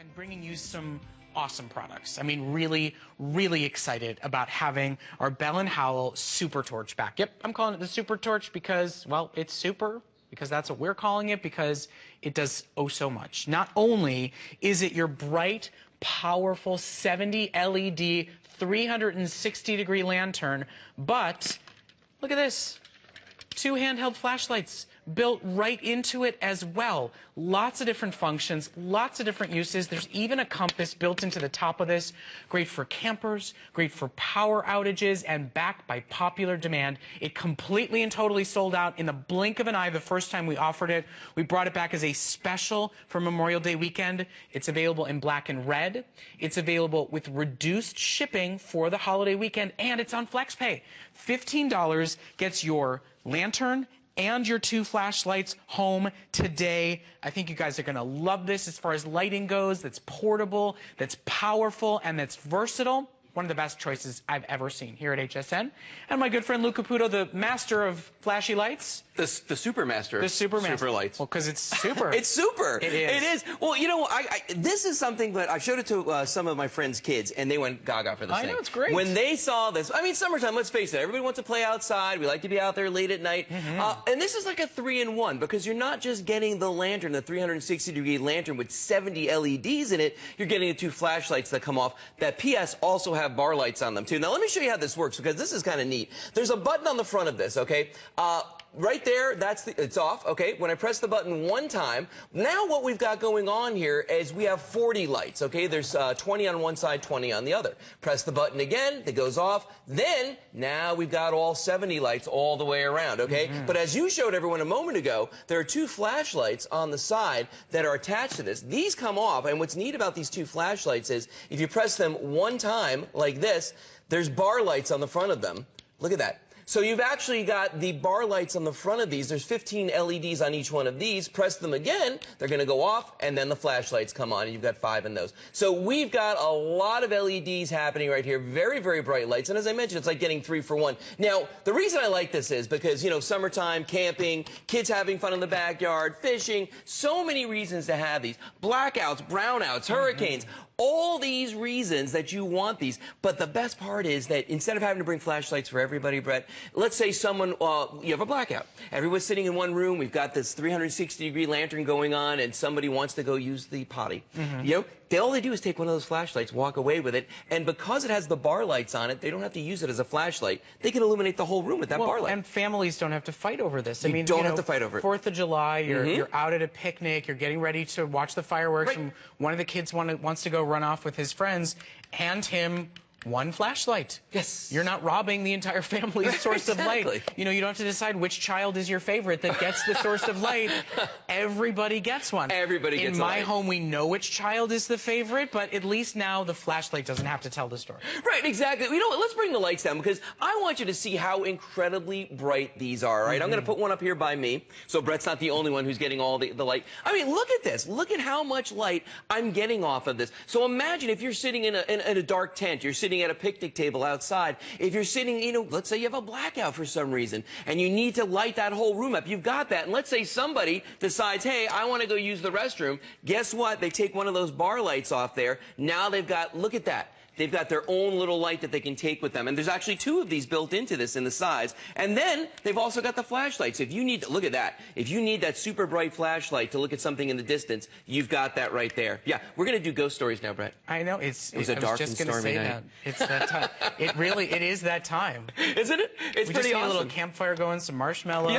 and bringing you some awesome products. I mean, really, really excited about having our Bell & Howell Super Torch back. Yep, I'm calling it the Super Torch because, well, it's super, because that's what we're calling it, because it does oh so much. Not only is it your bright, powerful 70 LED 360-degree lantern, but look at this. 2 handheld flashlights built right into it as well. Lots of different functions, lots of different uses. There's even a compass built into the top of this. Great for campers, great for power outages, and backed by popular demand. It completely and totally sold out in the blink of an eye the first time we offered it. We brought it back as a special for Memorial Day weekend. It's available in black and red. It's available with reduced shipping for the holiday weekend, and it's on FlexPay. $15 gets your lantern and your 2 flashlights home today. I think you guys are going to love this as far as lighting goes. That's portable, that's powerful, and that's versatile. One of the best choices I've ever seen here at HSN. And my good friend Lou Caputo, the master of flashy lights. The super master. The super master. Super lights. Well, because it's super. It's super. It is. It is. Well, you know, this is something that I showed it to some of my friends' kids, and they went gaga for this thing. I know, it's great. When they saw this, I mean, summertime, let's face it, everybody wants to play outside. We like to be out there late at night. And this is like a 3-in-1, because you're not just getting the lantern, the 360-degree lantern with 70 LEDs in it. You're getting the 2 flashlights that come off that PS also have bar lights on them, too. Now, let me show you how this works, because this is kind of neat. There's a button on the front of this, okay? Right there, it's off, okay? When I press the button one time, now what we've got going on here is we have 40 lights, okay? There's 20 on one side, 20 on the other. Press the button again, it goes off. Then, now we've got all 70 lights all the way around, okay? But as you showed everyone a moment ago, there are 2 flashlights on the side that are attached to this. These come off, and what's neat about these 2 flashlights is if you press them one time, like this, there's bar lights on the front of them. Look at that. So you've actually got the bar lights on the front of these. There's 15 LEDs on each one of these. Press them again, they're going to go off, and then the flashlights come on, and you've got 5 in those. So we've got a lot of LEDs happening right here. Very, very bright lights. And as I mentioned, it's like getting 3 for 1. Now, the reason I like this is because, you know, summertime, camping, kids having fun in the backyard, fishing, so many reasons to have these. Blackouts, brownouts, hurricanes. All these reasons that you want these. But the best part is that instead of having to bring flashlights for everybody, Brett, let's say someone, you have a blackout. Everyone's sitting in one room. We've got this 360-degree lantern going on, and somebody wants to go use the potty. You know, all they do is take one of those flashlights, walk away with it, and because it has the bar lights on it, they don't have to use it as a flashlight. They can illuminate the whole room with that bar light. And families don't have to fight over this. I mean, don't have to fight over it. 4th of July, you're out at a picnic, you're getting ready to watch the fireworks, and one of the kids wants to go run off with his friends. Hand him 1 flashlight. Yes. You're not robbing the entire family's source of light. You know, you don't have to decide which child is your favorite that gets the source of light. Everybody gets one. Everybody gets In my light. home, we know which child is the favorite, but at least now the flashlight doesn't have to tell the story. Right, exactly. You know what? Let's bring the lights down, because I want you to see how incredibly bright these are, right? I'm going to put one up here by me, so Brett's not the only one who's getting all the light. I mean, look at this. Look at how much light I'm getting off of this. So imagine if you're sitting in a dark tent, you're sitting at a picnic table outside. If you're sitting, you know, let's say you have a blackout for some reason, and you need to light that whole room up. You've got that. And let's say somebody decides, hey, I want to go use the restroom. Guess what? They take one of those bar lights off there. Now they've got, look at that. They've got their own little light that they can take with them. And there's actually 2 of these built into this in the sides. And then they've also got the flashlights. If you need, look at that. If you need that super bright flashlight to look at something in the distance, you've got that right there. Yeah, we're going to do ghost stories now, Brett. I know. It was a dark and stormy night. It's that time. It is that time. Isn't it? It's we pretty just need awesome. a little campfire going, some marshmallows.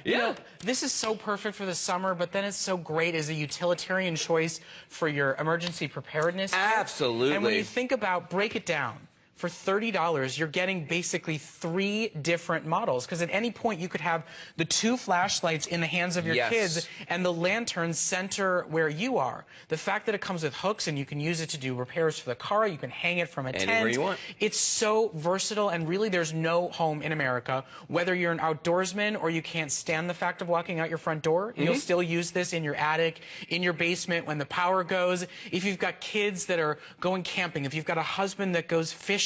Yeah, You know, this is so perfect for the summer, but then it's so great as a utilitarian choice for your emergency preparedness. Absolutely. And when you think about, break it down. For $30, you're getting basically 3 different models, because at any point you could have the 2 flashlights in the hands of your kids and the lantern center where you are. The fact that it comes with hooks and you can use it to do repairs for the car, you can hang it from a anywhere tent. You want. It's so versatile, and really there's no home in America, whether you're an outdoorsman or you can't stand the fact of walking out your front door, you'll still use this in your attic, in your basement when the power goes. If you've got kids that are going camping, if you've got a husband that goes fishing,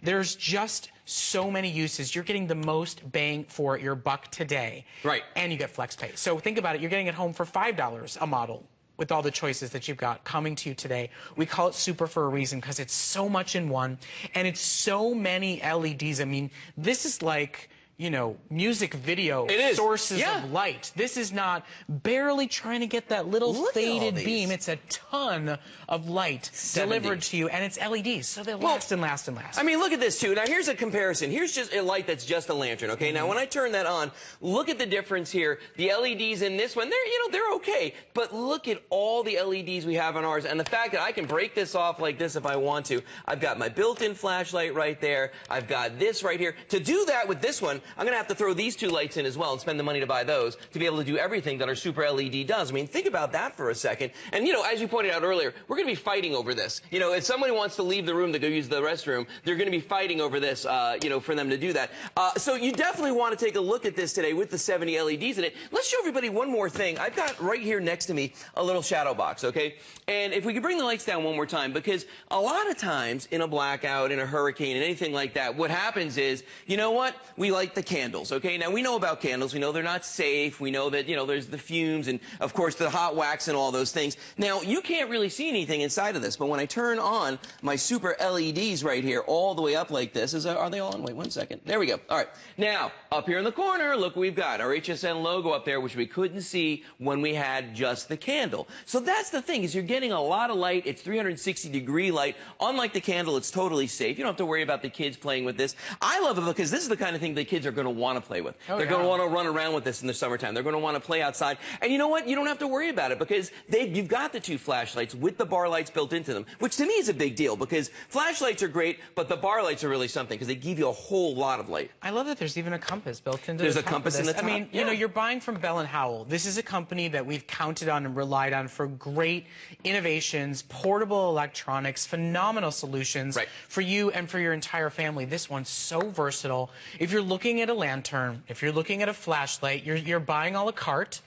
there's just so many uses. You're getting the most bang for your buck today. Right. And you get FlexPay. So think about it. You're getting it home for $5 a model. with all the choices that you've got coming to you today. We call it super for a reason because it's so much in one, and it's so many LEDs. I mean, this is like, you know, music video sources of light. This is not barely trying to get that little faded beam. It's a ton of light delivered to you, and it's LEDs, so they last and last and last. I mean, look at this, too. Now, here's a comparison. Here's just a light that's just a lantern, okay? Now, when I turn that on, look at the difference here. The LEDs in this one, they're okay, but look at all the LEDs we have on ours, and the fact that I can break this off like this if I want to. I've got my built-in flashlight right there. I've got this right here. To do that with this one, I'm going to have to throw these two lights in as well and spend the money to buy those to be able to do everything that our super LED does. I mean, think about that for a second. And, you know, as you pointed out earlier, we're going to be fighting over this. You know, if somebody wants to leave the room to go use the restroom, they're going to be fighting over this, you know, for them to do that. So you definitely want to take a look at this today with the 70 LEDs in it. Let's show everybody one more thing. I've got right here next to me a little shadow box, okay? And if we could bring the lights down one more time, because a lot of times in a blackout, in a hurricane, and anything like that, what happens is, you know what? We light the candles. Okay, now we know about candles. We know they're not safe. We know that, you know, there's the fumes and, of course, the hot wax and all those things. Now, you can't really see anything inside of this, but when I turn on my super LEDs right here, all the way up like this, are they all on? Wait, 1 second. There we go. All right. Now, up here in the corner, look what we've got. Our HSN logo up there, which we couldn't see when we had just the candle. So that's the thing, is you're getting a lot of light. It's 360-degree light. Unlike the candle, it's totally safe. You don't have to worry about the kids playing with this. I love it because this is the kind of thing the kids are going to want to play with. They're going to want to run around with this in the summertime. They're going to want to play outside. And you know what? You don't have to worry about it because you've got the two flashlights with the bar lights built into them, which to me is a big deal because flashlights are great, but the bar lights are really something because they give you a whole lot of light. I love that there's even a compass built into There's a compass in the top. I mean, you know, you're buying from Bell & Howell. This is a company that we've counted on and relied on for great innovations, portable electronics, phenomenal solutions for you and for your entire family. This one's so versatile. If you're looking at a lantern, if you're looking at a flashlight, you're buying a la carte.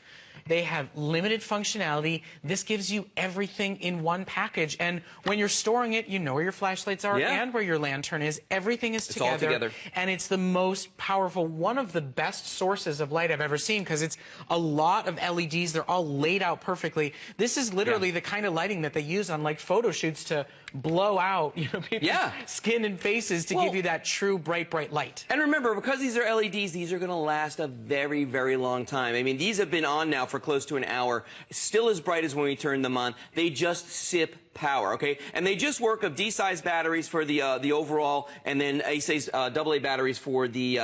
They have limited functionality. This gives you everything in one package. And when you're storing it, you know where your flashlights are and where your lantern is. Everything is together. All together. And it's the most powerful, one of the best sources of light I've ever seen because it's a lot of LEDs. They're all laid out perfectly. This is literally the kind of lighting that they use on like photo shoots to blow out, you know, people's skin and faces to give you that true bright, bright light. And remember, because these are LEDs, these are going to last a very, very long time. I mean, these have been on now for close to an hour, still as bright as when we turned them on. They just sip power, okay? And they just work of D-size batteries for the overall, and then A-size AA batteries for the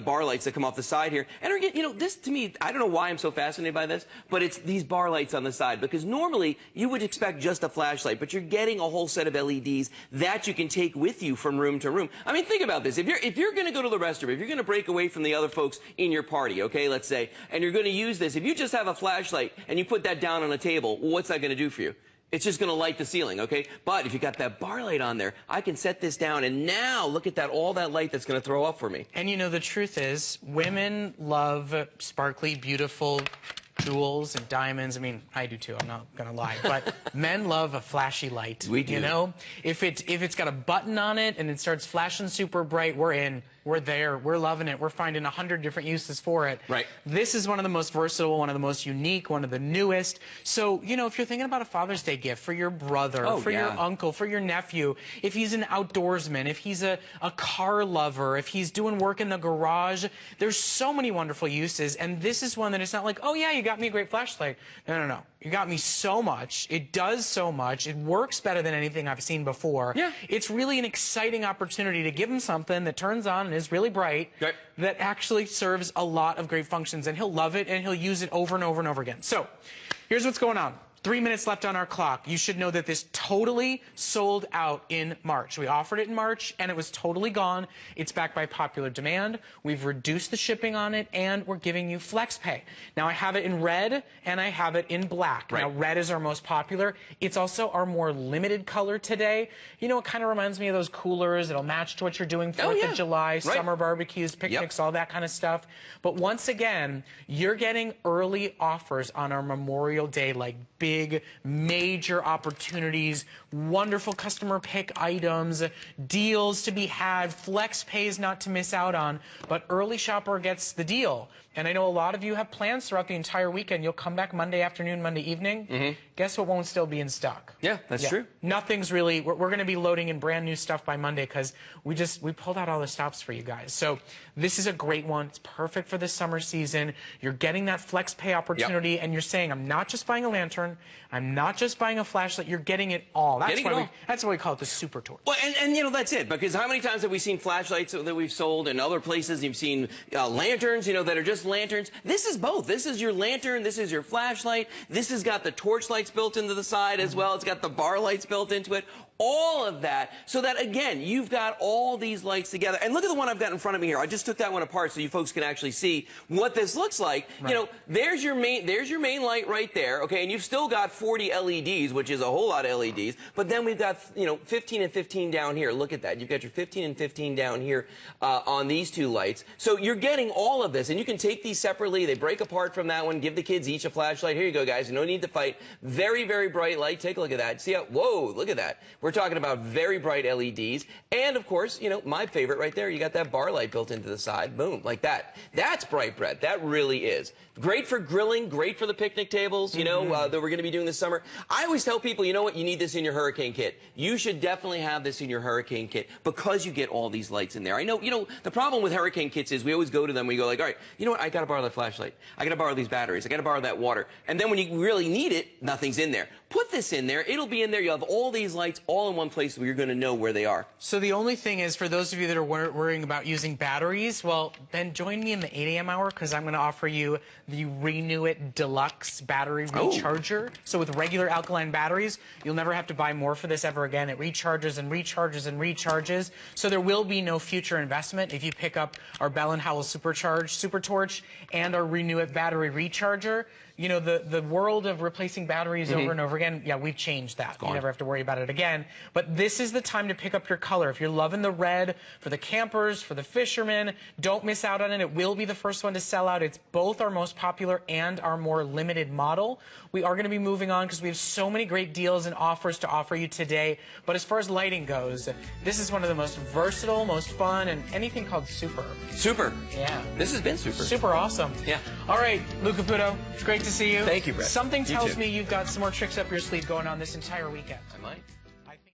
bar lights that come off the side here. And again, you know, this to me, I don't know why I'm so fascinated by this, but it's these bar lights on the side because normally you would expect just a flashlight, but you're getting a whole set of LEDs that you can take with you from room to room. I mean, think about this. If you're going to go to the restroom, if you're going to break away from the other folks in your party, okay, let's say, and you're going to use this, if you just have a flashlight and you put that down on a table, well, what's that going to do for you? It's just going to light the ceiling, okay? But if you got that bar light on there, I can set this down, and now look at that, all that light that's going to throw up for me. And you know, the truth is, women love sparkly, beautiful jewels and diamonds. I mean, I do too, I'm not going to lie. But men love a flashy light. We do. You know? If it's got a button on it and it starts flashing super bright, we're in. We're there. We're loving it. We're finding 100 different uses for it. Right. This is one of the most versatile, one of the most unique, one of the newest. So, you know, if you're thinking about a Father's Day gift for your brother, for your uncle, for your nephew, if he's an outdoorsman, if he's a car lover, if he's doing work in the garage, there's so many wonderful uses. And this is one that it's not like, oh, yeah, you got me a great flashlight. No, no, no. You got me so much. It does so much. It works better than anything I've seen before. Yeah. It's really an exciting opportunity to give him something that turns on and is really bright, that actually serves a lot of great functions, and he'll love it and he'll use it over and over and over again. So here's what's going on. 3 minutes left on our clock. You should know that this totally sold out in March. We offered it in March, and it was totally gone. It's back by popular demand. We've reduced the shipping on it, and we're giving you flex pay. Now, I have it in red, and I have it in black. Now, red is our most popular. It's also our more limited color today. You know, it kind of reminds me of those coolers. It'll match to what you're doing 4th of July, summer barbecues, picnics, all that kind of stuff. But once again, you're getting early offers on our Memorial Day, like big big, major opportunities, wonderful customer pick items, deals to be had, flex pays not to miss out on, but early shopper gets the deal. And I know a lot of you have plans throughout the entire weekend. You'll come back Monday afternoon, Monday evening. Guess what won't still be in stock? Yeah, that's true. Nothing's really, we're going to be loading in brand new stuff by Monday because we pulled out all the stops for you guys. So this is a great one. It's perfect for the summer season. You're getting that flex pay opportunity and you're saying, I'm not just buying a lantern. I'm not just buying a flashlight. You're getting it all. That's why we call it the super torch. Well, and you know, that's it. Because how many times have we seen flashlights that we've sold in other places? You've seen lanterns, you know, that are just lanterns. This is both. This is your lantern. This is your flashlight. This has got the torch lights built into the side as well. It's got the bar lights built into it. All of that, so that, again, you've got all these lights together. And look at the one I've got in front of me here. I just took that one apart so you folks can actually see what this looks like. Right. You know, there's your main light right there, okay? And you've still got 40 LEDs, which is a whole lot of LEDs. But then we've got, you know, 15 and 15 down here. Look at that. You've got your 15 and 15 down here on these two lights. So you're getting all of this. And you can take these separately. They break apart from that one. Give the kids each a flashlight. Here you go, guys. No need to fight. Very, very bright light. Take a look at that. See how, whoa, look at that. We're talking about very bright LEDs. And, of course, you know, my favorite right there, you got that bar light built into the side. Boom, like that. That's bright red. That really is. Great for grilling, great for the picnic tables, you know, that we're going to be doing this summer. I always tell people, you know what, you need this in your hurricane kit. You should definitely have this in your hurricane kit because you get all these lights in there. I know, you know, the problem with hurricane kits is we always go to them, we go like, all right, you know what, I got to borrow that flashlight. I got to borrow these batteries. I got to borrow that water. And then when you really need it, nothing's in there. Put this in there. It'll be in there. You'll have all these lights all in one place where you're going to know where they are. So the only thing is, for those of you that are worrying about using batteries, well, then join me in the 8 a.m. hour because I'm going to offer you the Renew It Deluxe battery recharger. So with regular alkaline batteries, you'll never have to buy more for this ever again. It recharges and recharges and recharges. So there will be no future investment if you pick up our Bell & Howell Super Torch and our Renew It battery recharger. You know, the world of replacing batteries over and over again, yeah, we've changed that. You never have to worry about it again. But this is the time to pick up your color. If you're loving the red for the campers, for the fishermen, don't miss out on it. It will be the first one to sell out. It's both our most popular and our more limited model. We are going to be moving on because we have so many great deals and offers to offer you today. But as far as lighting goes, this is one of the most versatile, most fun, and anything called super. Super. Yeah. This has been super. Super awesome. Yeah. All right, Lou Caputo, it's great to see you. Thank you, Brett. Something tells me you've got some more tricks up your sleeve going on this entire weekend. I might.